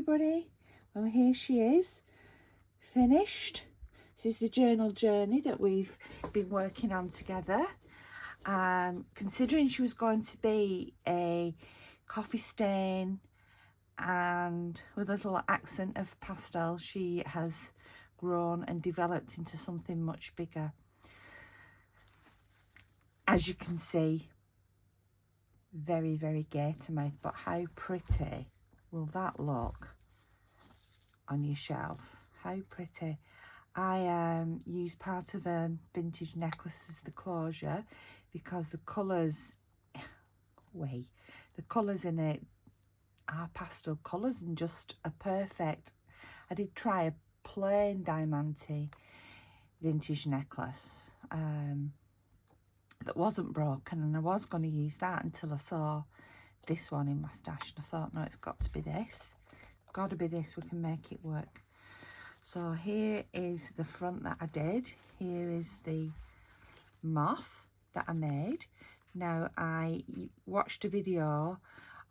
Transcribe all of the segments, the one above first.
everybody. Well, here she is, finished. This is the journal journey that we've been working on together. Considering she was going to be a coffee stain and with a little accent of pastel, she has grown and developed into something much bigger. As you can see, very, very gay to me, but how pretty will that look on your shelf? How pretty. I use part of a vintage necklace as the closure because the colours, the colours in it are pastel colours and just a perfect. I did try a plain diamante vintage necklace that wasn't broken, and I was going to use that until I saw this one in my stash, and I thought, no, it's got to be this. Got to be this, we can make it work. So here is the front that I did. Here is the moth that I made. Now, I watched a video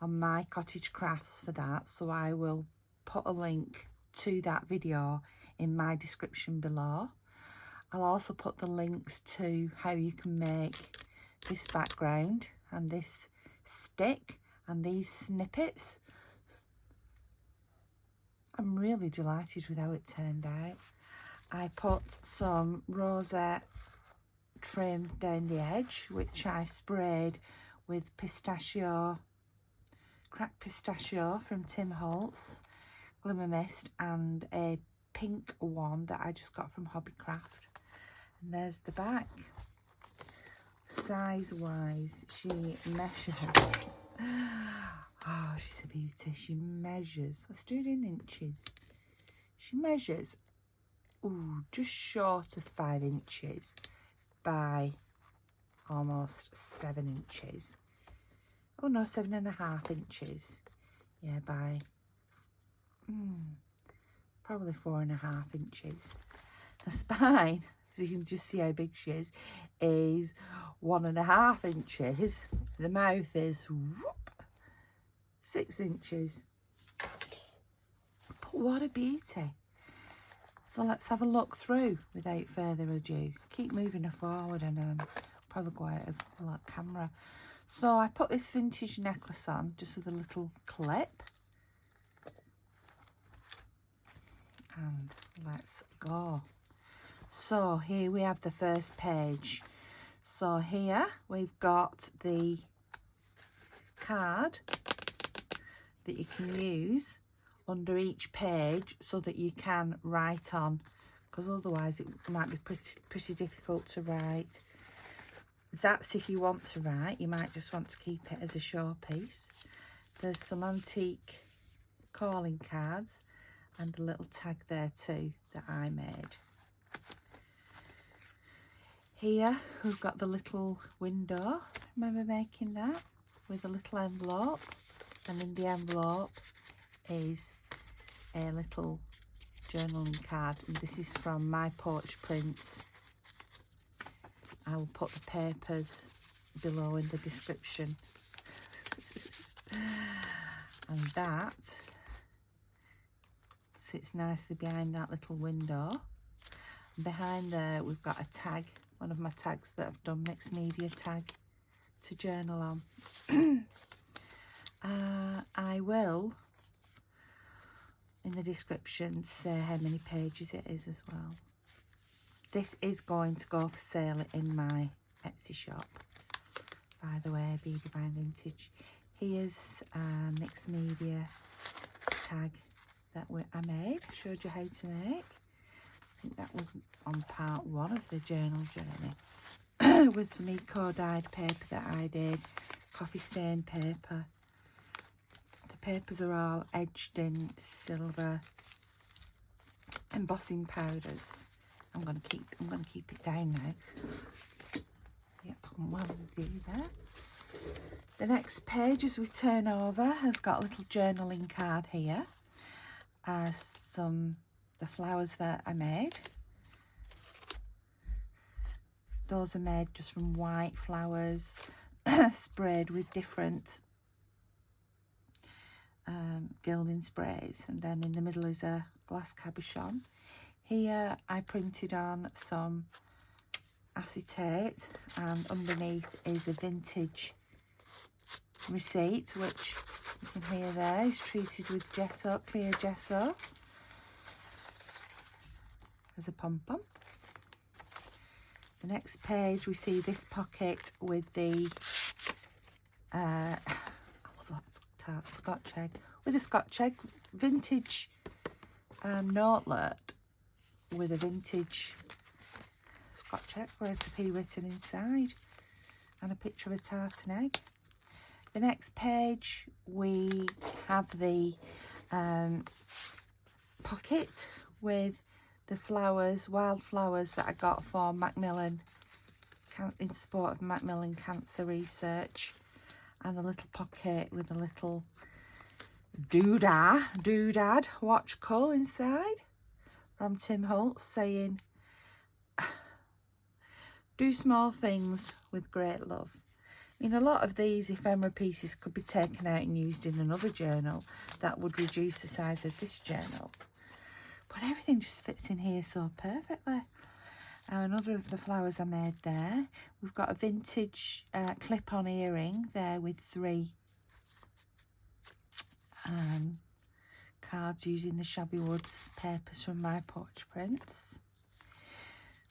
on my cottage crafts for that, so I will put a link to that video in my description below. I'll also put the links to how you can make this background and this stick and these snippets. I'm really delighted with how it turned out. I put some rosette trim down the edge, which I sprayed with pistachio, cracked pistachio from Tim Holtz, glimmer mist, and a pink one that I just got from Hobbycraft. And there's the back. Size wise, she measures. Oh, she's a beauty. She measures. Let's do it in inches. She measures, just short of 5 inches by almost 7 inches. Oh no, 7.5 inches. Yeah, by probably 4.5 inches. The spine, so you can just see how big she is 1.5 inches. The mouth is 6 inches. But what a beauty. So let's have a look through without further ado. Keep moving her forward and probably go out of the camera. So I put this vintage necklace on just with a little clip. And let's go. So here we have the first page. So here we've got the card that you can use under each page so that you can write on, because otherwise it might be pretty difficult to write. That's if you want to write. You might just want to keep it as a showpiece. There's some antique calling cards and a little tag there too that I made. Here we've got the little window. Remember making that with a little envelope, and in the envelope is a little journaling card, and this is from my porch prints. I will put the papers below in the description. And that sits nicely behind that little window. And behind there we've got a tag, one of my tags that I've done, mixed media tag to journal on. I will in the description say how many pages it is as well. This is going to go for sale in my Etsy shop, by the way, BeaDivineVintage. Here's a mixed media tag that I made, showed you how to make. I think that was on part 1 of the journal journey with some eco-dyed paper that I did, coffee stain paper. The papers are all edged in silver embossing powders. I'm gonna keep it down now. Yep, I'm well with you there. The next page, as we turn over, has got a little journaling card here. The flowers that I made. Those are made just from white flowers, sprayed with different gilding sprays, and then in the middle is a glass cabochon. Here I printed on some acetate, and underneath is a vintage receipt, which you can hear there is treated with gesso, clear gesso. There's a pom-pom. The next page we see this pocket with the Scotch egg, with a Scotch egg vintage notelet with a vintage Scotch egg recipe written inside and a picture of a tartan egg. The next page we have the pocket with the flowers, wild flowers that I got for Macmillan, in support of Macmillan Cancer Research, and a little pocket with a little doodad watch call inside from Tim Holtz saying, do small things with great love. I mean, a lot of these ephemera pieces could be taken out and used in another journal that would reduce the size of this journal. But everything just fits in here so perfectly. Another of the flowers I made there. We've got a vintage clip-on earring there with 3 cards using the Shabby Woods papers from my porch prints.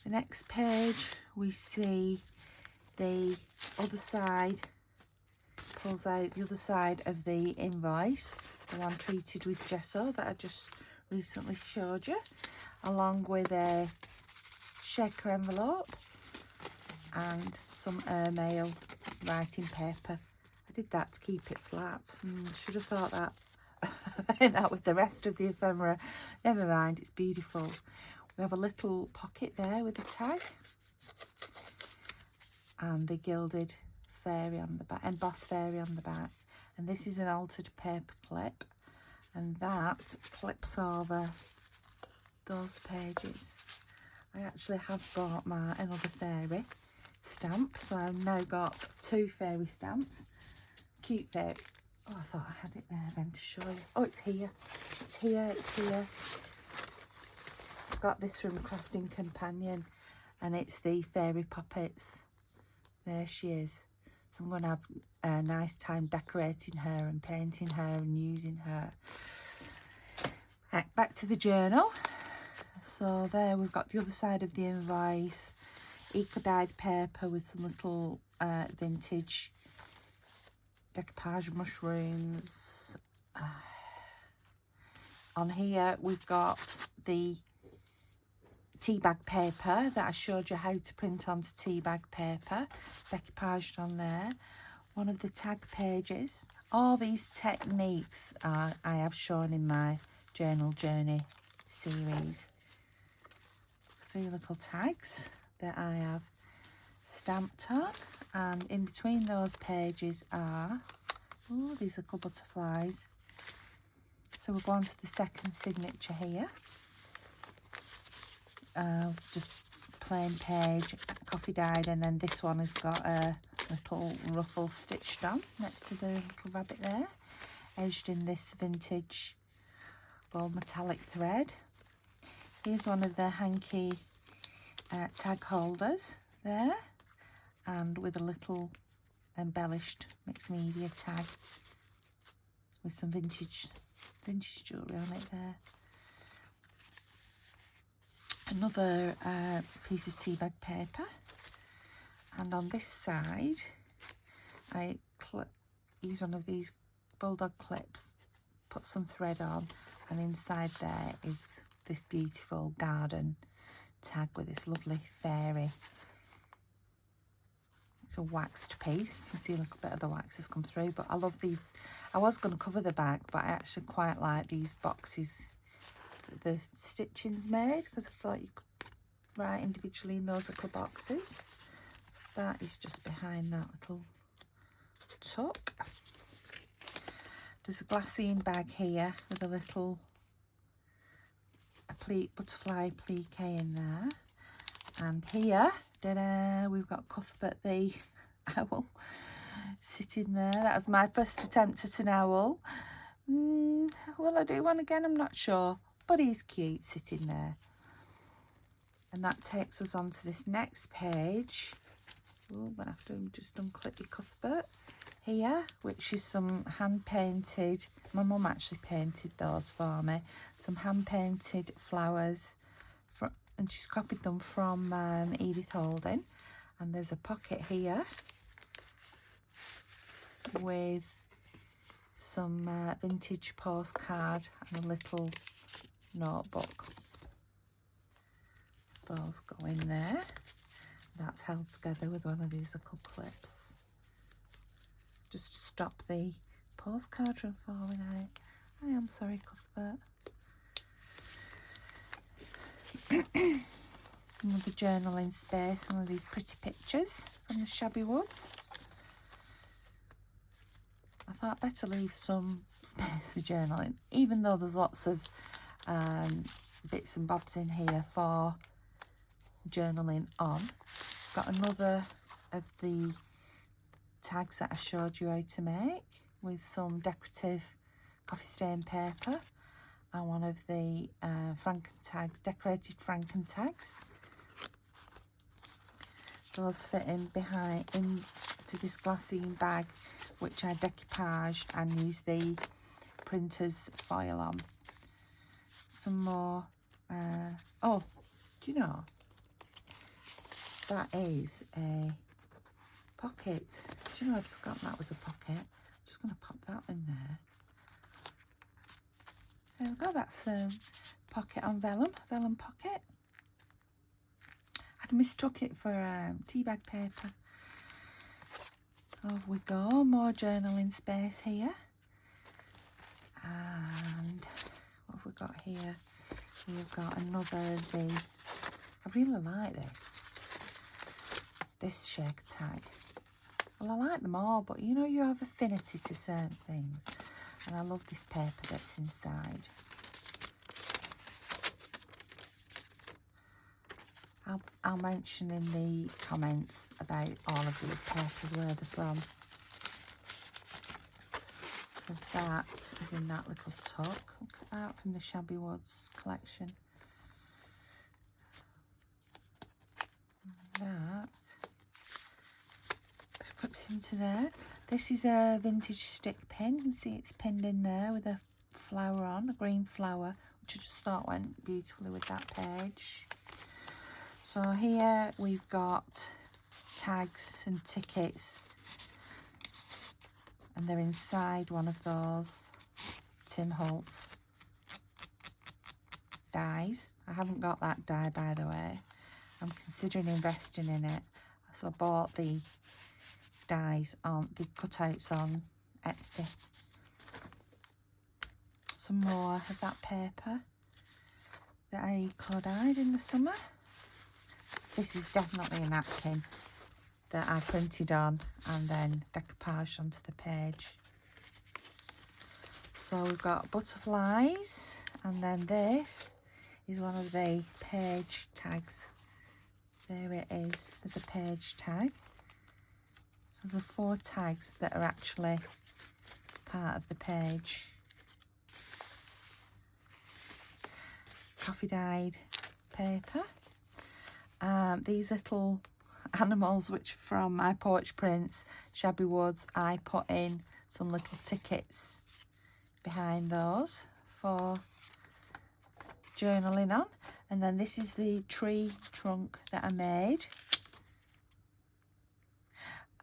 The next page we see the other side, pulls out the other side of the invoice, the one treated with gesso that I just recently showed you, along with a shaker envelope and some airmail writing paper. I did that to keep it flat. Should have thought that that with the rest of the ephemera. Never mind, it's beautiful. We have a little pocket there with a tag and the gilded fairy on the back, embossed fairy on the back. And this is an altered paper clip, and that clips over those pages. I actually have bought another fairy stamp, so I've now got 2 fairy stamps. Cute fairy. Oh, I thought I had it there then to show you. Oh, it's here. It's here. It's here. Got this from Crafting Companion, and it's the fairy puppets. There she is. So I'm going to have a nice time decorating her and painting her and using her. Right, back to the journal. So there we've got the other side of the invoice, eco-dyed paper with some little vintage decoupage mushrooms. On here we've got the tea bag paper that I showed you how to print onto tea bag paper, decoupaged on there. One of the tag pages. All these techniques I have shown in my journal journey series. 3 little tags that I have stamped on, and in between those pages are these little butterflies. So we'll go on to the second signature here. Just plain page, coffee dyed, and then this one has got a little ruffle stitched on next to the little rabbit there, edged in this vintage bold metallic thread. Here's one of the hanky tag holders there, and with a little embellished mixed media tag with some vintage jewellery on it there. Another piece of tea bag paper, and on this side I use one of these bulldog clips, put some thread on, and inside there is this beautiful garden tag with this lovely fairy. It's a waxed piece. You see a little bit of the wax has come through, but I love these. I was going to cover the bag, but I actually quite like these boxes the stitching's made, because I thought you could write individually in those little boxes. That is just behind that little tuck. There's a glassine bag here with a little butterfly plique in there, and here, ta-da, we've got Cuthbert the owl sitting there. That was my first attempt at an owl. Will I do one again? I'm not sure, but he's cute sitting there. And that takes us on to this next page. Oh, I'm gonna have to just unclip the Cuthbert here, which is some hand painted. My mum actually painted those for me. Some hand painted flowers, and she's copied them from Edith Holding. And there's a pocket here with some vintage postcard and a little notebook. Those go in there. That's held together with one of these little clips, just to stop the postcard from falling out. I am sorry, Cuthbert. Some of the journaling space, some of these pretty pictures from the Shabby Woods. I thought better leave some space for journaling, even though there's lots of bits and bobs in here for journaling on. Got another of the tags that I showed you how to make with some decorative coffee stain paper and one of the Franken tags, decorated Franken tags. Those fit in behind into this glassine bag, which I decoupaged and used the printer's foil on. Some more. Oh, do you know? That is a pocket. Do you know, I'd forgotten that was a pocket. I'm just going to pop that in there. There we go, that's a pocket on vellum pocket. I'd mistook it for tea bag paper. Off we go, more journaling space here. And what have we got here? We've got another of the, I really like this shake tag. Well, I like them all, but you know, you have affinity to certain things. And I love this paper that's inside. I'll mention in the comments about all of these papers, where they're from. So that is in that little tuck. Look at that, from the Shabby Woods collection. And that just clips into there. This is a vintage stick pin. You can see it's pinned in there with a flower on, a green flower, which I just thought went beautifully with that page. So here we've got tags and tickets, and they're inside one of those Tim Holtz dies. I haven't got that die, by the way. I'm considering investing in it. So I bought the dies on, the cutouts on Etsy. Some more of that paper that I eco-dyed in the summer. This is definitely a napkin that I printed on and then decoupaged onto the page. So we've got butterflies, and then this is one of the page tags. There it is as a page tag. So the 4 tags that are actually part of the page. Coffee dyed paper. These little animals, which from my porch prints, Shabby Woods, I put in some little tickets behind those for journaling on. And then this is the tree trunk that I made.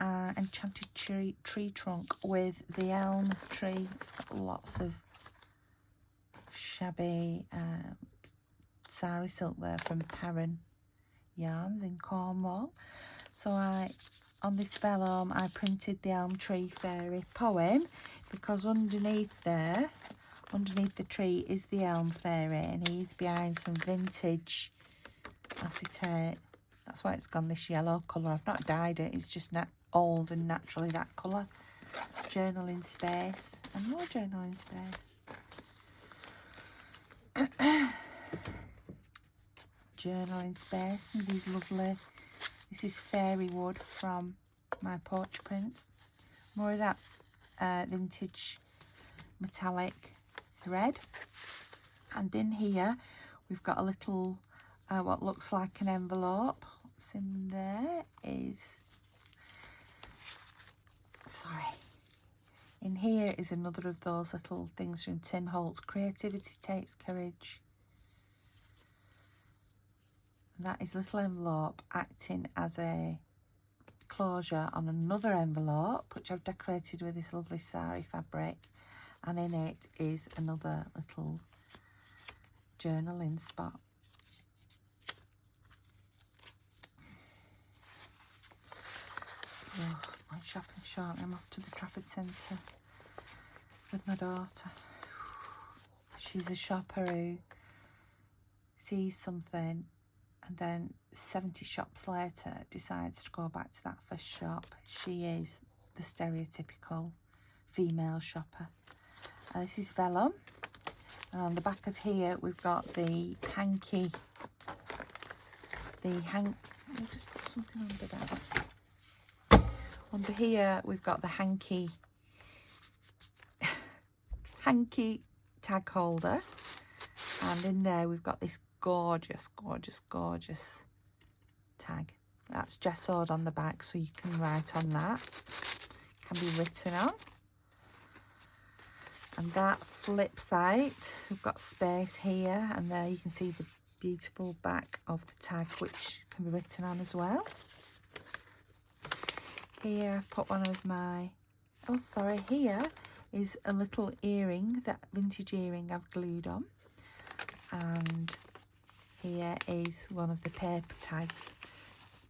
Enchanted tree trunk with the elm tree. It's got lots of shabby sari silk there from Perrin Yarns in Cornwall. So on this vellum I printed the Elm Tree Fairy poem, because underneath there, underneath the tree, is the Elm Fairy, and he's behind some vintage acetate. That's why it's gone this yellow colour. I've not dyed it, it's just old and naturally that colour. Journaling space, and more journaling space. Journaling space, some of these lovely, this is fairy wood from my porch prints. More of that vintage metallic thread. And in here we've got a little what looks like an envelope. What's in there is, in here is another of those little things from Tim Holtz, Creativity Takes Courage. And that is a little envelope acting as a closure on another envelope, which I've decorated with this lovely sari fabric. And in it is another little journaling spot. Oh, I'm shopping shortly. I'm off to the Trafford Centre with my daughter. She's a shopper who sees something and then 70 shops later decides to go back to that first shop. She is the stereotypical female shopper. This is vellum, and on the back of here we've got the hanky. I'll just put something under that. Under here we've got the hanky tag holder, and in there we've got this gorgeous tag that's gessoed on the back, so you can write on that, can be written on. And that flips out, we've got space here, and there you can see the beautiful back of the tag, which can be written on as well. Here I've put one of my, here is a little earring, that vintage earring I've glued on. And here is one of the paper tags,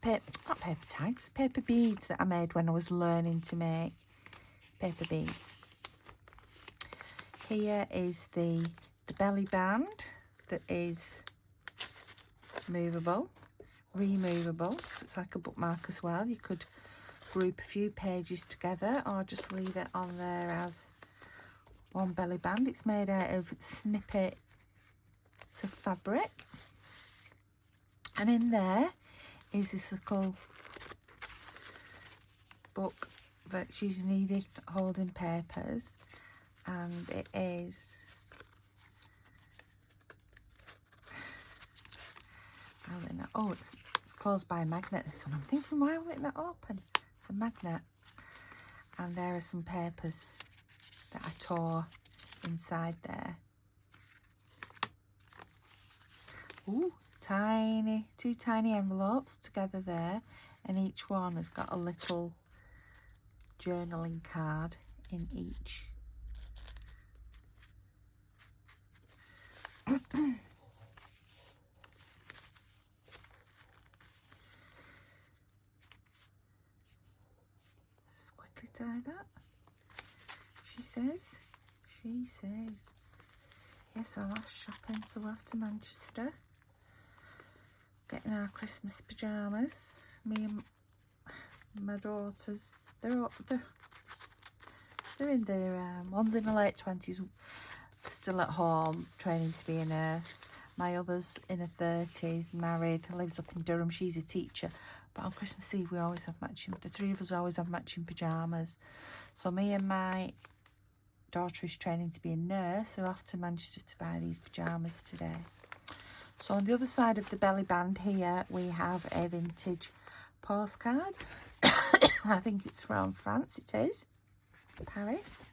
paper beads that I made when I was learning to make paper beads. Here is the belly band that is movable, removable, so it's like a bookmark as well. You could group a few pages together or just leave it on there as one belly band. It's made out of snippets of fabric, and in there is this little book that's using Edith Holding papers, and it is, it's closed by a magnet, this one. I'm thinking, why will it not open? It's a magnet. And there are some papers that I tore inside there. Ooh, two tiny envelopes together there, and each one has got a little journaling card in each. Just quickly tie that. She says, yes, I'm off shopping, so we're off to Manchester. Getting our Christmas pyjamas. Me and my daughters, they're in their, one's in her late 20s, still at home, training to be a nurse. My other's in her 30s, married, lives up in Durham, she's a teacher. But on Christmas Eve, we always have the three of us always have matching pyjamas. So me and my daughter, who's training to be a nurse, are off to Manchester to buy these pyjamas today. So on the other side of the belly band here, we have a vintage postcard. I think it's from France, it is. Paris.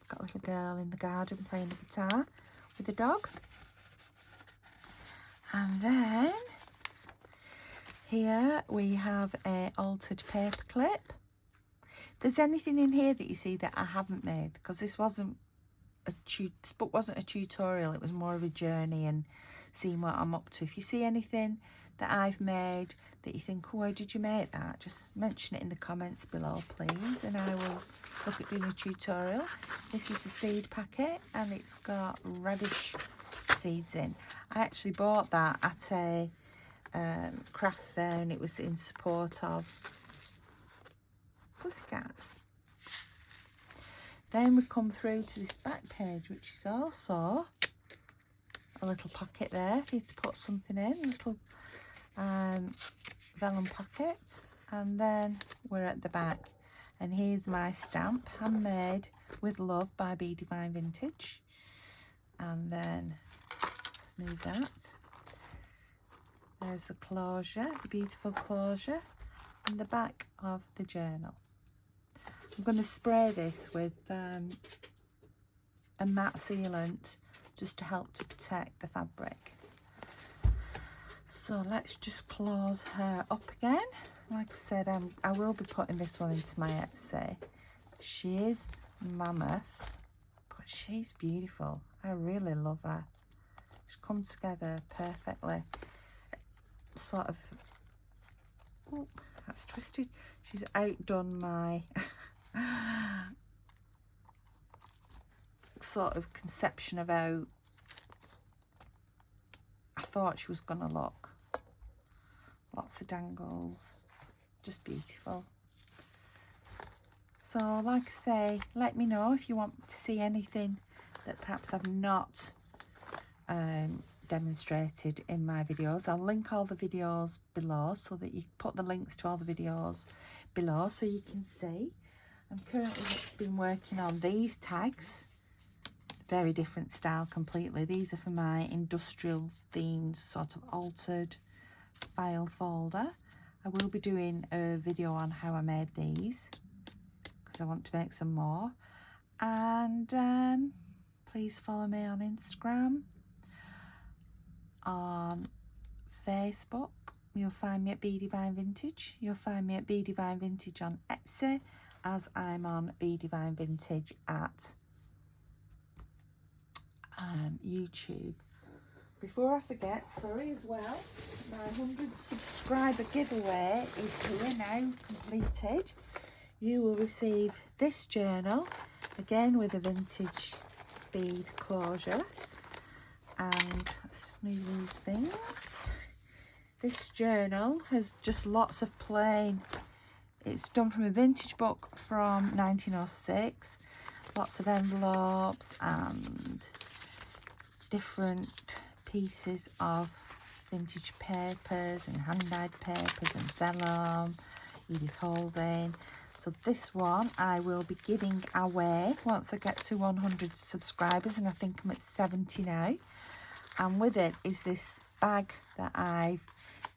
Got a little girl in the garden playing the guitar with a dog. And then here we have a altered paper clip. If there's anything in here that you see that I haven't made, because this book wasn't a tutorial, it was more of a journey and seeing what I'm up to. If you see anything that I've made that you think, oh, why did you make that, just mention it in the comments below, please, and I will look at doing a tutorial. This is a seed packet, and it's got radish seeds in. I actually bought that at a craft fair, and it was in support of pussycats. Then we come through to this back page, which is also a little pocket there for you to put something in, a little vellum pocket. And then we're at the back, and here's my stamp, handmade With Love by BeaDivineVintage. And then let's move that. There's the closure, the beautiful closure, and the back of the journal. I'm going to spray this with a matte sealant just to help to protect the fabric. So let's just close her up again. Like I said, I will be putting this one into my Etsy. She is mammoth, but she's beautiful. I really love her. She comes together perfectly. Sort of, oh, that's twisted. She's outdone my sort of conception of how I thought she was going to look. Lots of dangles, just beautiful. So like I say, let me know if you want to see anything that perhaps I've not demonstrated in my videos. I'll link all the videos below so that you put the links to all the videos below so you can see. I'm currently been working on these tags. Very different style completely. These are for my industrial themed sort of altered file folder. I will be doing a video on how I made these because I want to make some more. And please follow me on Instagram, on Facebook. You'll find me at BeaDivineVintage. You'll find me at BeaDivineVintage on Etsy, as I'm on BeaDivineVintage at YouTube. Before I forget, sorry as well, my 100 subscriber giveaway is here now, completed. You will receive this journal, again with a vintage bead closure. And let's move these things. This journal has just lots of plain. It's done from a vintage book from 1906. Lots of envelopes and different pieces of vintage papers and hand-dyed papers and vellum, Edith Holding. So this one I will be giving away once I get to 100 subscribers, and I think I'm at 70 now. And with it is this bag that I've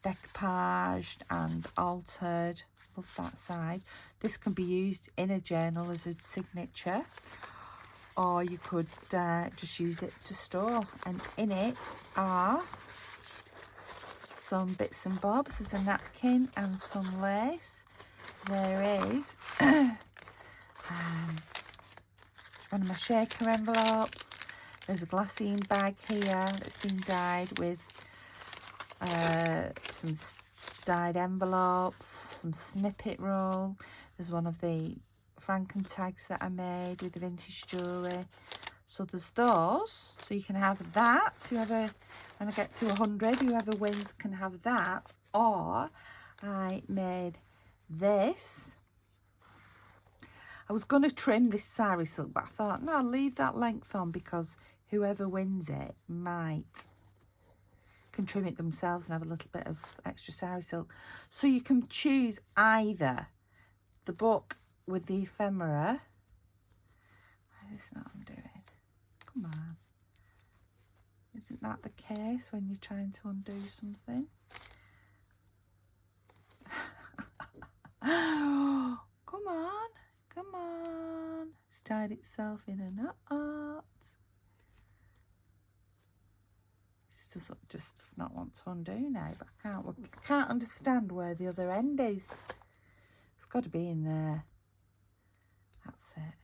decoupaged and altered. Love that side. This can be used in a journal as a signature, or you could just use it to store. And in it are some bits and bobs. There's a napkin and some lace. There is one of my shaker envelopes. There's a glassine bag here that's been dyed with some dyed envelopes, some snippet roll. There's one of the Franken tags that I made with the vintage jewellery. So there's those. So you can have that. Whoever, when I get to 100, whoever wins can have that. Or I made this. I was going to trim this sari silk, but I thought, no, I'll leave that length on because whoever wins it can trim it themselves and have a little bit of extra sari silk. So you can choose either the book with the ephemera. Why is this not what I'm doing? Come on. Isn't that the case when you're trying to undo something? Come on. Come on. It's tied itself in a knot. It's just does not want to undo now, but I can't understand where the other end is. It's got to be in there. That's it.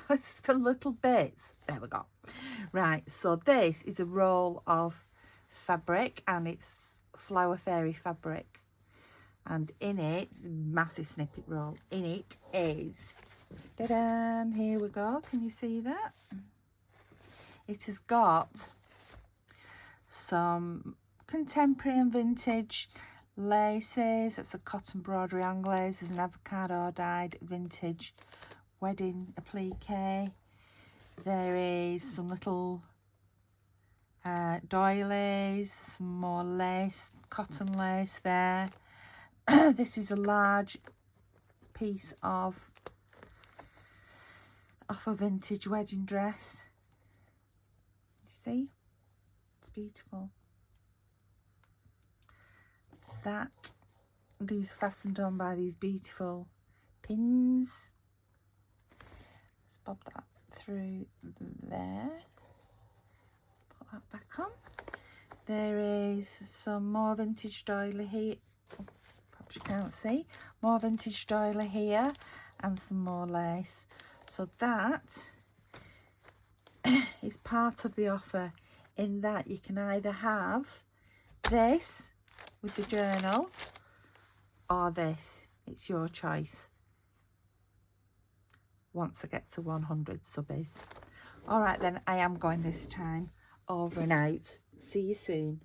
It's the little bits. There we go. Right, so this is a roll of fabric, and it's Flower Fairy fabric. And in it, massive snippet roll. In it is, ta-da, here we go. Can you see that? It has got some contemporary and vintage laces. It's a cotton broderie anglaise. There's an avocado dyed vintage wedding applique. There is some little doilies, some more lace cotton lace there. This is a large piece of off a vintage wedding dress. You see? It's beautiful. These are fastened on by these beautiful pins. Let's bob that through there. Put that back on. There is some more vintage doily here. Perhaps you can't see. More vintage doily here and some more lace. So that is part of the offer, in that you can either have this with the journal or this. It's your choice once I get to 100 subbies. All right then, I am going this time. Over and out. See you soon.